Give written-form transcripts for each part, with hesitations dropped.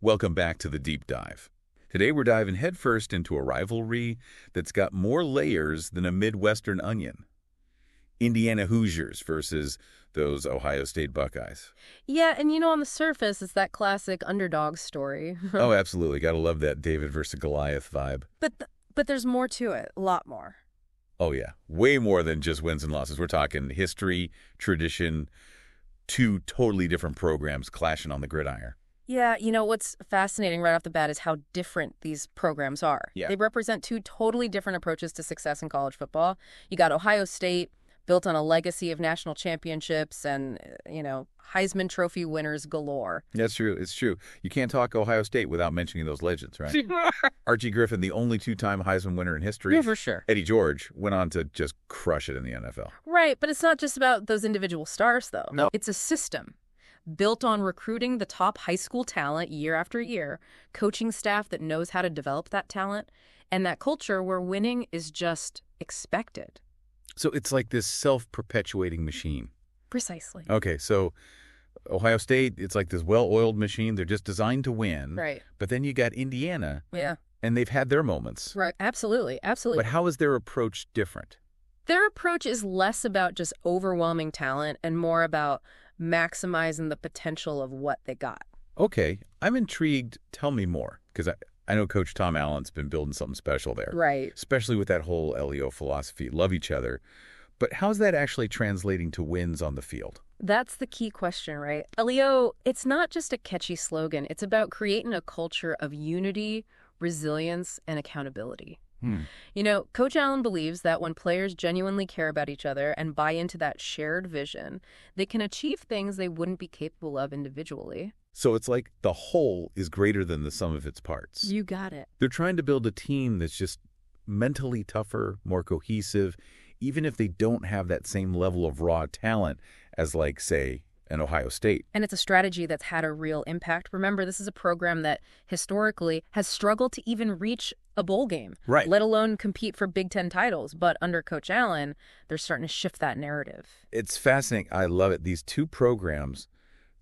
Welcome back to the Deep Dive. Today we're diving headfirst into a rivalry that's got more layers than a Midwestern onion. Indiana Hoosiers versus those Ohio State Buckeyes. Yeah, and on the surface, it's that classic underdog story. Oh, absolutely. Gotta love that David versus Goliath vibe. But there's more to it, a lot more. Oh, yeah. Way more than just wins and losses. We're talking history, tradition, two totally different programs clashing on the gridiron. Yeah, what's fascinating right off the bat is how different these programs are. Yeah. They represent two totally different approaches to success in college football. You got Ohio State, built on a legacy of national championships and, Heisman Trophy winners galore. That's true. It's true. You can't talk Ohio State without mentioning those legends, right? Archie Griffin, the only two-time Heisman winner in history. Yeah, for sure. Eddie George went on to just crush it in the NFL. Right, but it's not just about those individual stars, though. No. It's a system built on recruiting the top high school talent year after year, coaching staff that knows how to develop that talent, and that culture where winning is just expected. So it's like this self-perpetuating machine. Precisely. Okay, so Ohio State, it's like this well-oiled machine. They're just designed to win. Right. But then you got Indiana. Yeah. And they've had their moments. Right. Absolutely. Absolutely. But how is their approach different? Their approach is less about just overwhelming talent and more about maximizing the potential of what they got. Okay, I'm intrigued. Tell me more, because I know Coach Tom Allen's been building something special there. Right. Especially with that whole LEO philosophy, love each other. But how's that actually translating to wins on the field? That's the key question, right? LEO, it's not just a catchy slogan. It's about creating a culture of unity, resilience, and accountability. Coach Allen believes that when players genuinely care about each other and buy into that shared vision, they can achieve things they wouldn't be capable of individually. So it's like the whole is greater than the sum of its parts. You got it. They're trying to build a team that's just mentally tougher, more cohesive, even if they don't have that same level of raw talent as, like, say, an Ohio State. And it's a strategy that's had a real impact. Remember, this is a program that historically has struggled to even reach a bowl game, right, let alone compete for Big Ten titles. But under Coach Allen, they're starting to shift that narrative. It's fascinating. I love it. These two programs,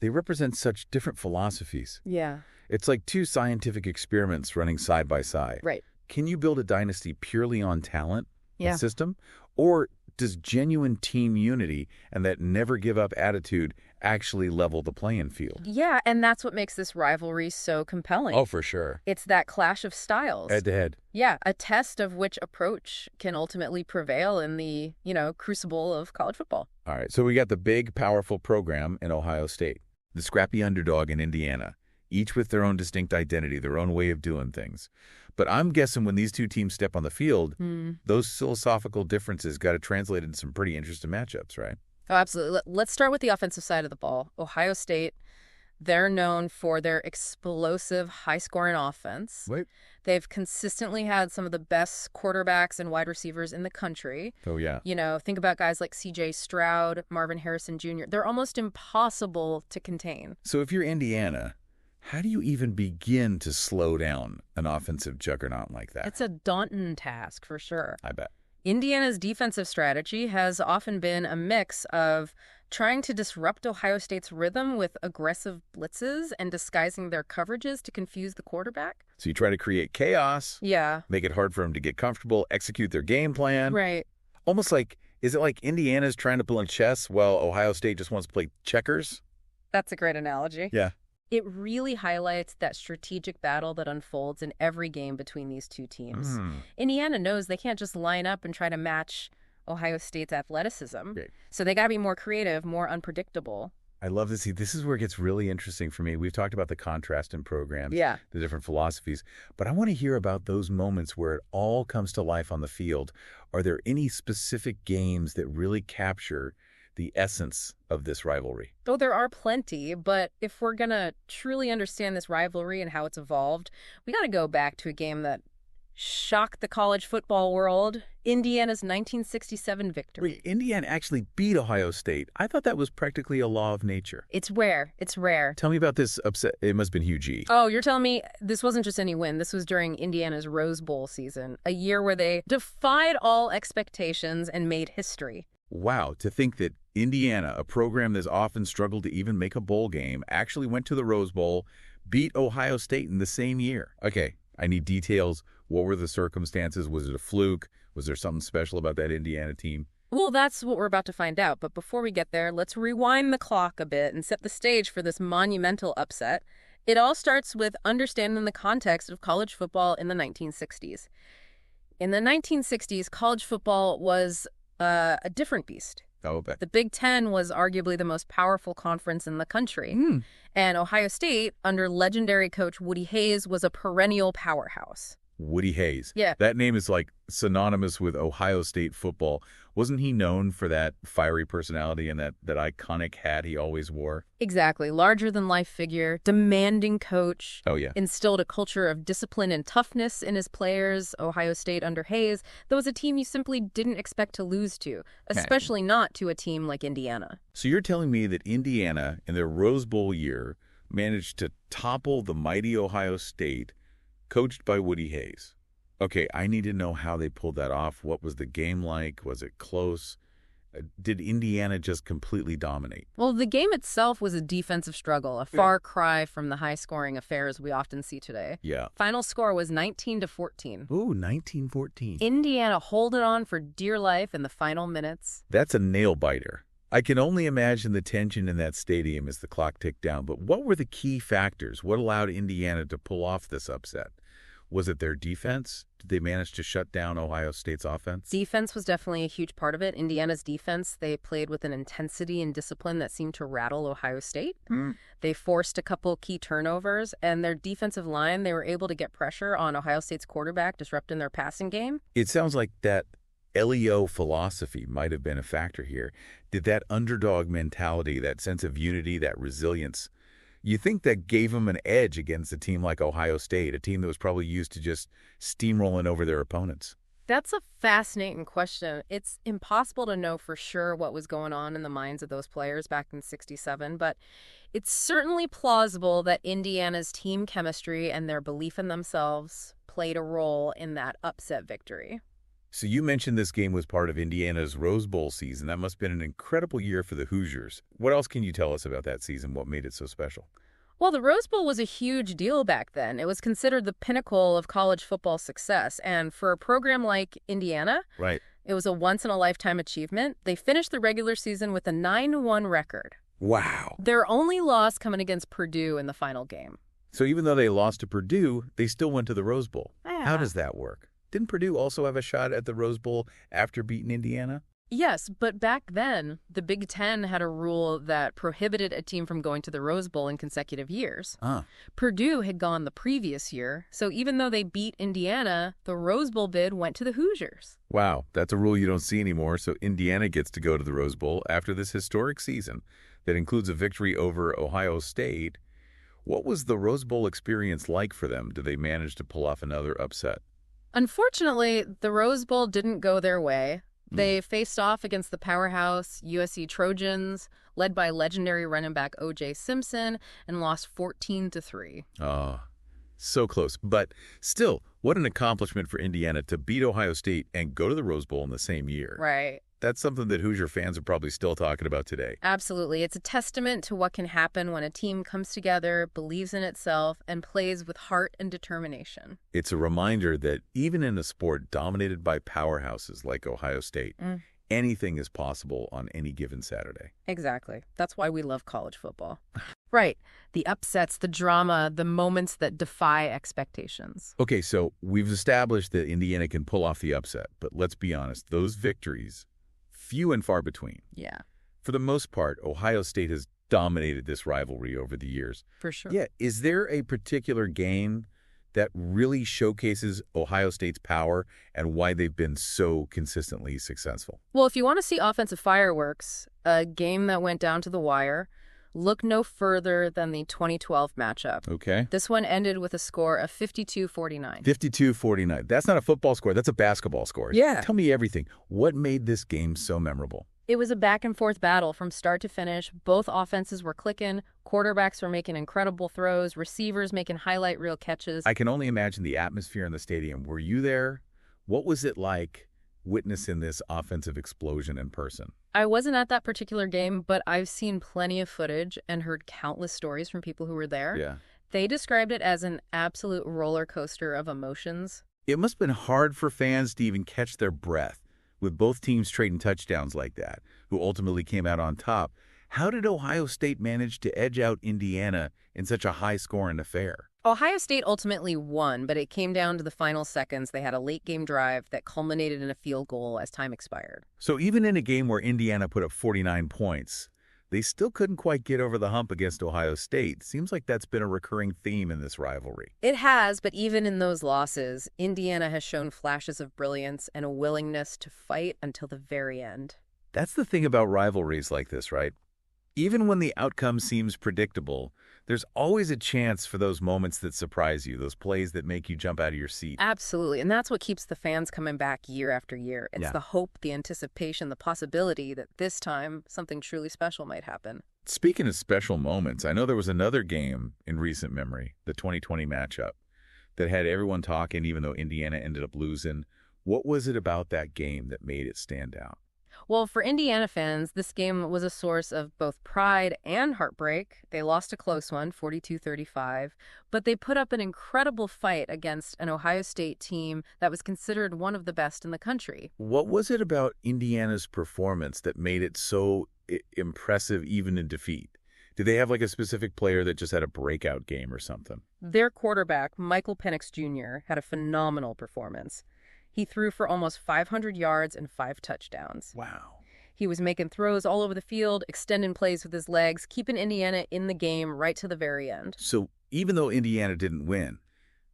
they represent such different philosophies. Yeah. It's like two scientific experiments running side by side. Right. Can you build a dynasty purely on talent and system? Or does genuine team unity and that never-give-up attitude actually level the playing field? Yeah, and that's what makes this rivalry so compelling. Oh, for sure. It's that clash of styles. Head-to-head. Yeah, a test of which approach can ultimately prevail in the, crucible of college football. All right, so we got the big, powerful program in Ohio State, the scrappy underdog in Indiana, each with their own distinct identity, their own way of doing things. But I'm guessing when these two teams step on the field, those philosophical differences got to translate into some pretty interesting matchups, right? Oh, absolutely. Let's start with the offensive side of the ball. Ohio State, they're known for their explosive, high-scoring offense. Right. They've consistently had some of the best quarterbacks and wide receivers in the country. Oh, yeah. Think about guys like C.J. Stroud, Marvin Harrison Jr. They're almost impossible to contain. So if you're Indiana, how do you even begin to slow down an offensive juggernaut like that? It's a daunting task, for sure. I bet. Indiana's defensive strategy has often been a mix of trying to disrupt Ohio State's rhythm with aggressive blitzes and disguising their coverages to confuse the quarterback. So you try to create chaos. Yeah. Make it hard for them to get comfortable, execute their game plan. Right. Almost like, is it like Indiana's trying to play chess while Ohio State just wants to play checkers? That's a great analogy. Yeah. It really highlights that strategic battle that unfolds in every game between these two teams. Indiana knows they can't just line up and try to match Ohio State's athleticism. Great. So they got to be more creative, more unpredictable. I love to see. This is where it gets really interesting for me. We've talked about the contrast in programs, the different philosophies, but I want to hear about those moments where it all comes to life on the field. Are there any specific games that really capture the essence of this rivalry? Oh, there are plenty, but if we're going to truly understand this rivalry and how it's evolved, we got to go back to a game that shocked the college football world, Indiana's 1967 victory. Wait, Indiana actually beat Ohio State. I thought that was practically a law of nature. It's rare. It's rare. Tell me about this upset. It must have been huge. Oh, you're telling me this wasn't just any win. This was during Indiana's Rose Bowl season, a year where they defied all expectations and made history. Wow, to think that Indiana, a program that's often struggled to even make a bowl game, actually went to the Rose Bowl, beat Ohio State in the same year. Okay, I need details. What were the circumstances? Was it a fluke? Was there something special about that Indiana team? Well, that's what we're about to find out. But before we get there, let's rewind the clock a bit and set the stage for this monumental upset. It all starts with understanding the context of college football in the 1960s. In the 1960s, college football was a different beast. Oh, but The Big Ten was arguably the most powerful conference in the country. And Ohio State, under legendary coach Woody Hayes, was a perennial powerhouse. Woody Hayes. Yeah. That name is like synonymous with Ohio State football. Wasn't he known for that fiery personality and that iconic hat he always wore? Exactly. Larger-than-life figure, demanding coach. Oh, yeah. Instilled a culture of discipline and toughness in his players. Ohio State under Hayes, that was a team you simply didn't expect to lose to, especially not to a team like Indiana. So you're telling me that Indiana, in their Rose Bowl year, managed to topple the mighty Ohio State, coached by Woody Hayes. Okay, I need to know how they pulled that off. What was the game like? Was it close? Did Indiana just completely dominate? Well, the game itself was a defensive struggle, a far cry from the high-scoring affairs we often see today. Yeah. Final score was 19-14. Ooh, 1914. Indiana holded on for dear life in the final minutes. That's a nail-biter. I can only imagine the tension in that stadium as the clock ticked down. But what were the key factors? What allowed Indiana to pull off this upset? Was it their defense? Did they manage to shut down Ohio State's offense? Defense was definitely a huge part of it. Indiana's defense, they played with an intensity and discipline that seemed to rattle Ohio State. They forced a couple key turnovers, and their defensive line, they were able to get pressure on Ohio State's quarterback, disrupting their passing game. It sounds like that LEO philosophy might have been a factor here. Did that underdog mentality, that sense of unity, that resilience, you think that gave them an edge against a team like Ohio State, a team that was probably used to just steamrolling over their opponents? That's a fascinating question. It's impossible to know for sure what was going on in the minds of those players back in '67, but it's certainly plausible that Indiana's team chemistry and their belief in themselves played a role in that upset victory. So you mentioned this game was part of Indiana's Rose Bowl season. That must have been an incredible year for the Hoosiers. What else can you tell us about that season? What made it so special? Well, the Rose Bowl was a huge deal back then. It was considered the pinnacle of college football success. And for a program like Indiana, Right. it was a once-in-a-lifetime achievement. They finished the regular season with a 9-1 record. Wow. Their only loss coming against Purdue in the final game. So even though they lost to Purdue, they still went to the Rose Bowl. Yeah. How does that work? Didn't Purdue also have a shot at the Rose Bowl after beating Indiana? Yes, but back then, the Big Ten had a rule that prohibited a team from going to the Rose Bowl in consecutive years. Purdue had gone the previous year, so even though they beat Indiana, the Rose Bowl bid went to the Hoosiers. Wow, that's a rule you don't see anymore, so Indiana gets to go to the Rose Bowl after this historic season that includes a victory over Ohio State. What was the Rose Bowl experience like for them? Did they manage to pull off another upset? Unfortunately, the Rose Bowl didn't go their way. They faced off against the powerhouse USC Trojans, led by legendary running back O.J. Simpson, and lost 14-3. Oh, so close. But still, what an accomplishment for Indiana to beat Ohio State and go to the Rose Bowl in the same year. Right. That's something that Hoosier fans are probably still talking about today. Absolutely. It's a testament to what can happen when a team comes together, believes in itself, and plays with heart and determination. It's a reminder that even in a sport dominated by powerhouses like Ohio State, anything is possible on any given Saturday. Exactly. That's why we love college football. Right. The upsets, the drama, the moments that defy expectations. Okay, so we've established that Indiana can pull off the upset, but let's be honest, those victories, few and far between. Yeah, For the most part, Ohio State has dominated this rivalry over the years. for sure. Yeah, is there a particular game that really showcases Ohio State's power and why they've been so consistently successful? Well, if you want to see offensive fireworks, a game that went down to the wire, look no further than the 2012 matchup. Okay. This one ended with a score of 52-49. 52-49. That's not a football score. That's a basketball score. Yeah. Tell me everything. What made this game so memorable? It was a back-and-forth battle from start to finish. Both offenses were clicking. Quarterbacks were making incredible throws. Receivers making highlight reel catches. I can only imagine the atmosphere in the stadium. Were you there? What was it like witnessing this offensive explosion in person? I wasn't at that particular game, but I've seen plenty of footage and heard countless stories from people who were there. Yeah. They described it as an absolute roller coaster of emotions. It must have been hard for fans to even catch their breath with both teams trading touchdowns like that, who ultimately came out on top. How did Ohio State manage to edge out Indiana in such a high-scoring affair? Ohio State ultimately won, but it came down to the final seconds. They had a late-game drive that culminated in a field goal as time expired. So even in a game where Indiana put up 49 points, they still couldn't quite get over the hump against Ohio State. Seems like that's been a recurring theme in this rivalry. It has, but even in those losses, Indiana has shown flashes of brilliance and a willingness to fight until the very end. That's the thing about rivalries like this, right? Even when the outcome seems predictable, there's always a chance for those moments that surprise you, those plays that make you jump out of your seat. Absolutely, and that's what keeps the fans coming back year after year. It's Yeah. the hope, the anticipation, the possibility that this time something truly special might happen. Speaking of special moments, I know there was another game in recent memory, the 2020 matchup, that had everyone talking even though Indiana ended up losing. What was it about that game that made it stand out? Well, for Indiana fans, this game was a source of both pride and heartbreak. They lost a close one, 42-35, but they put up an incredible fight against an Ohio State team that was considered one of the best in the country. What was it about Indiana's performance that made it so impressive even in defeat? Did they have like a specific player that just had a breakout game or something? Their quarterback, Michael Penix Jr., had a phenomenal performance. He threw for almost 500 yards and 5 touchdowns. Wow. He was making throws all over the field, extending plays with his legs, keeping Indiana in the game right to the very end. So even though Indiana didn't win,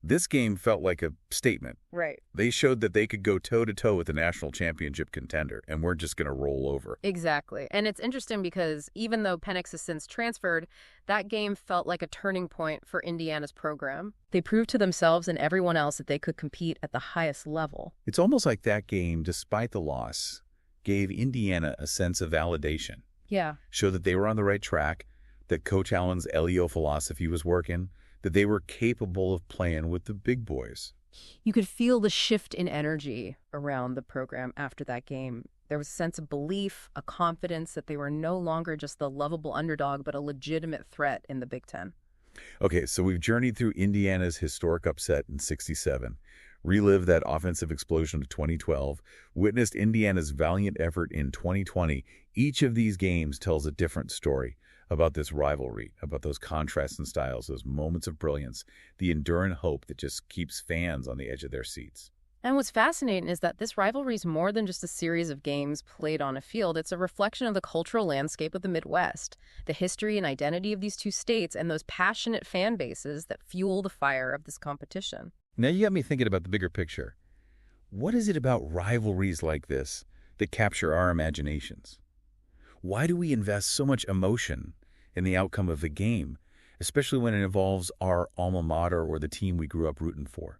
this game felt like a statement. Right. They showed that they could go toe-to-toe with a national championship contender, and we're just going to roll over. Exactly. And it's interesting because even though Penix has since transferred, that game felt like a turning point for Indiana's program. They proved to themselves and everyone else that they could compete at the highest level. It's almost like that game, despite the loss, gave Indiana a sense of validation. Yeah. Showed that they were on the right track, that Coach Allen's LEO philosophy was working, that they were capable of playing with the big boys. You could feel the shift in energy around the program after that game. There was a sense of belief, a confidence that they were no longer just the lovable underdog, but a legitimate threat in the Big Ten. Okay, so we've journeyed through Indiana's historic upset in '67, relived that offensive explosion of 2012, witnessed Indiana's valiant effort in 2020. Each of these games tells a different story about this rivalry, about those contrasts and styles, those moments of brilliance, the enduring hope that just keeps fans on the edge of their seats. And what's fascinating is that this rivalry is more than just a series of games played on a field. It's a reflection of the cultural landscape of the Midwest, the history and identity of these two states, and those passionate fan bases that fuel the fire of this competition. Now you got me thinking about the bigger picture. What is it about rivalries like this that capture our imaginations? Why do we invest so much emotion in the outcome of the game, especially when it involves our alma mater or the team we grew up rooting for?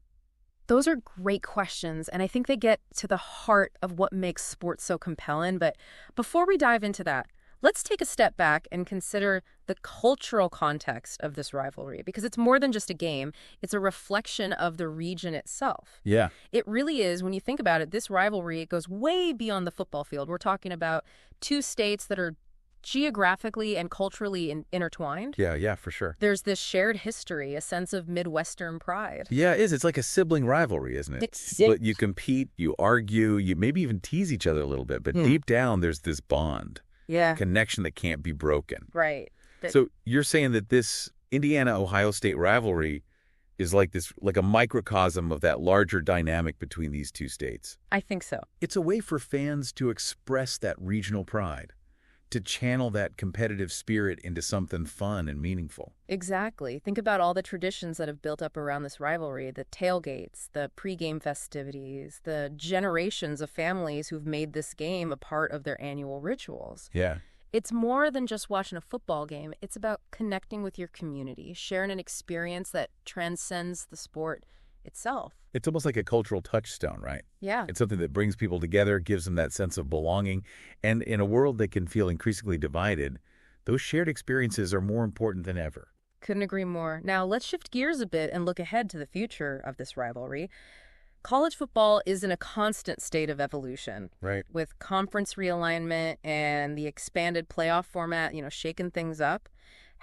Those are great questions, and I think they get to the heart of what makes sports so compelling. But before we dive into that, let's take a step back and consider the cultural context of this rivalry, because it's more than just a game. It's a reflection of the region itself. Yeah. It really is. When you think about it, this rivalry, it goes way beyond the football field. We're talking about two states that are geographically and culturally intertwined. Yeah, for sure. There's this shared history, a sense of Midwestern pride. Yeah, it is. It's like a sibling rivalry, isn't it? But you compete, you argue, you maybe even tease each other a little bit. But deep down, there's this bond, connection that can't be broken. Right. So you're saying that this Indiana-Ohio State rivalry is like a microcosm of that larger dynamic between these two states. I think so. It's a way for fans to express that regional pride, to channel that competitive spirit into something fun and meaningful. Exactly. Think about all the traditions that have built up around this rivalry, the tailgates, the pregame festivities, the generations of families who've made this game a part of their annual rituals. Yeah. It's more than just watching a football game. It's about connecting with your community, sharing an experience that transcends the sport itself. It's almost like a cultural touchstone, right? Yeah. It's something that brings people together, gives them that sense of belonging. And in a world that can feel increasingly divided, those shared experiences are more important than ever. Couldn't agree more. Now, let's shift gears a bit and look ahead to the future of this rivalry. College football is in a constant state of evolution. Right. With conference realignment and the expanded playoff format, shaking things up.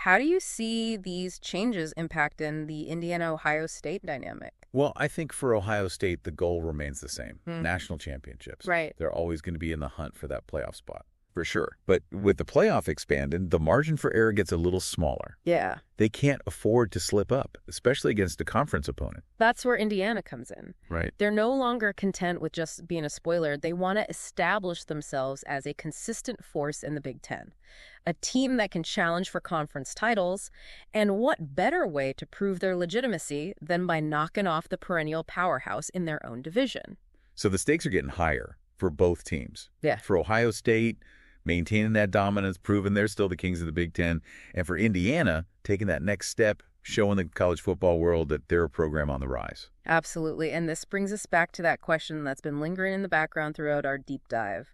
How do you see these changes impacting the Indiana-Ohio State dynamic? Well, I think for Ohio State, the goal remains the same. National championships. Right. They're always going to be in the hunt for that playoff spot, for sure. But with the playoff expanded, the margin for error gets a little smaller. Yeah. They can't afford to slip up, especially against a conference opponent. That's where Indiana comes in. Right. They're no longer content with just being a spoiler. They want to establish themselves as a consistent force in the Big Ten, a team that can challenge for conference titles. And what better way to prove their legitimacy than by knocking off the perennial powerhouse in their own division? So the stakes are getting higher for both teams. Yeah. For Ohio State, maintaining that dominance, proving they're still the kings of the Big Ten. And for Indiana, taking that next step, showing the college football world that they're a program on the rise. Absolutely. And this brings us back to that question that's been lingering in the background throughout our deep dive.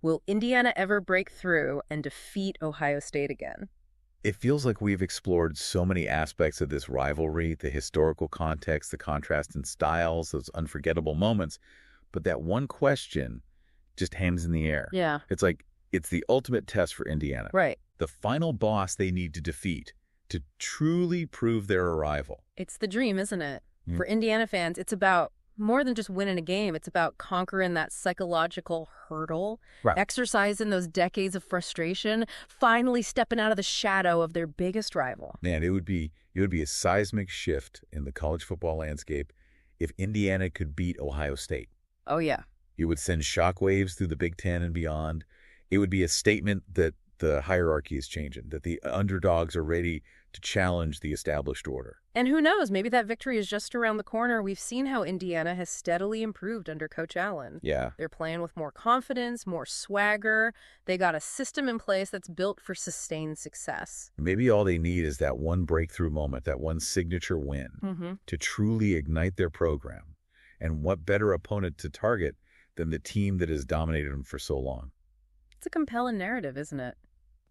Will Indiana ever break through and defeat Ohio State again? It feels like we've explored so many aspects of this rivalry, the historical context, the contrast in styles, those unforgettable moments. But that one question just hangs in the air. Yeah. It's like it's the ultimate test for Indiana. Right. The final boss they need to defeat to truly prove their arrival. It's the dream, isn't it? For Indiana fans, it's about more than just winning a game. It's about conquering that psychological hurdle, Right. exercising those decades of frustration, finally stepping out of the shadow of their biggest rival. Man, it would be a seismic shift in the college football landscape if Indiana could beat Ohio State. Oh, yeah. It would send shockwaves through the Big Ten and beyond. It would be a statement that the hierarchy is changing, that the underdogs are ready to challenge the established order. And who knows, maybe that victory is just around the corner. We've seen how Indiana has steadily improved under Coach Allen. Yeah. They're playing with more confidence, more swagger. They got a system in place that's built for sustained success. Maybe all they need is that one breakthrough moment, that one signature win to truly ignite their program. And what better opponent to target than the team that has dominated them for so long? It's a compelling narrative, isn't it?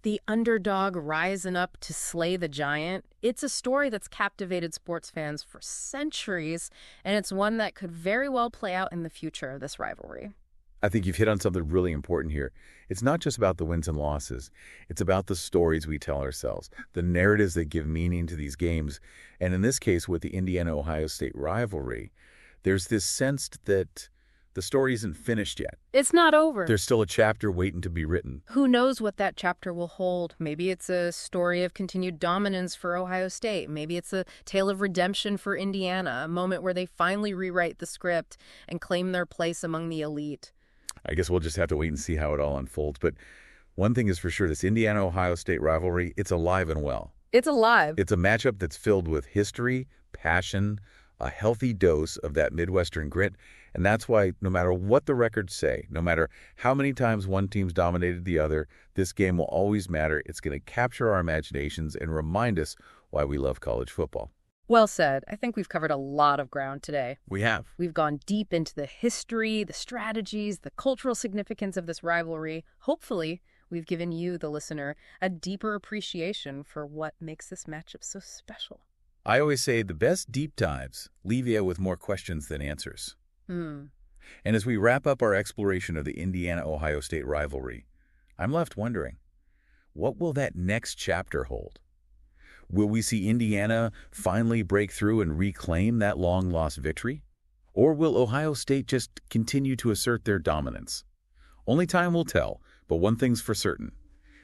The underdog rising up to slay the giant. It's a story that's captivated sports fans for centuries, and it's one that could very well play out in the future of this rivalry. I think you've hit on something really important here. It's not just about the wins and losses. It's about the stories we tell ourselves, the narratives that give meaning to these games. And in this case, with the Indiana-Ohio State rivalry, there's this sense that the story isn't finished yet. It's not over. There's still a chapter waiting to be written. Who knows what that chapter will hold? Maybe it's a story of continued dominance for Ohio State. Maybe it's a tale of redemption for Indiana, a moment where they finally rewrite the script and claim their place among the elite. I guess we'll just have to wait and see how it all unfolds. But one thing is for sure, this Indiana-Ohio State rivalry, it's alive and well. It's alive. It's a matchup that's filled with history, passion, a healthy dose of that Midwestern grit. And that's why no matter what the records say, no matter how many times one team's dominated the other, this game will always matter. It's going to capture our imaginations and remind us why we love college football. Well said. I think we've covered a lot of ground today. We have. We've gone deep into the history, the strategies, the cultural significance of this rivalry. Hopefully, we've given you, the listener, a deeper appreciation for what makes this matchup so special. I always say the best deep dives leave you with more questions than answers. And as we wrap up our exploration of the Indiana-Ohio State rivalry, I'm left wondering, what will that next chapter hold? Will we see Indiana finally break through and reclaim that long-lost victory? Or will Ohio State just continue to assert their dominance? Only time will tell, but one thing's for certain.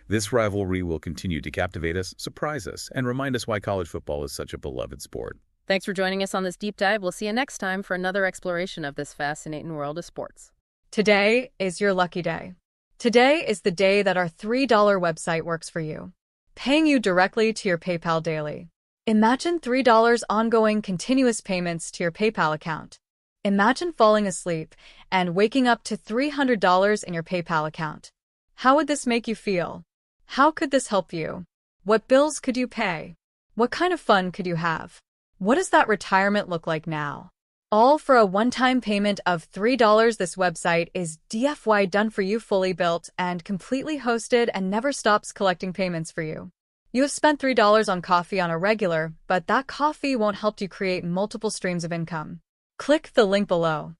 This rivalry will continue to captivate us, surprise us, and remind us why college football is such a beloved sport. Thanks for joining us on this deep dive. We'll see you next time for another exploration of this fascinating world of sports. Today is your lucky day. Today is the day that our $3 website works for you, paying you directly to your PayPal daily. Imagine $3 ongoing continuous payments to your PayPal account. Imagine falling asleep and waking up to $300 in your PayPal account. How would this make you feel? How could this help you? What bills could you pay? What kind of fun could you have? What does that retirement look like now? All for a one-time payment of $3. This website is DFY done for you, fully built and completely hosted, and never stops collecting payments for you. You have spent $3 on coffee on a regular, but that coffee won't help you create multiple streams of income. Click the link below.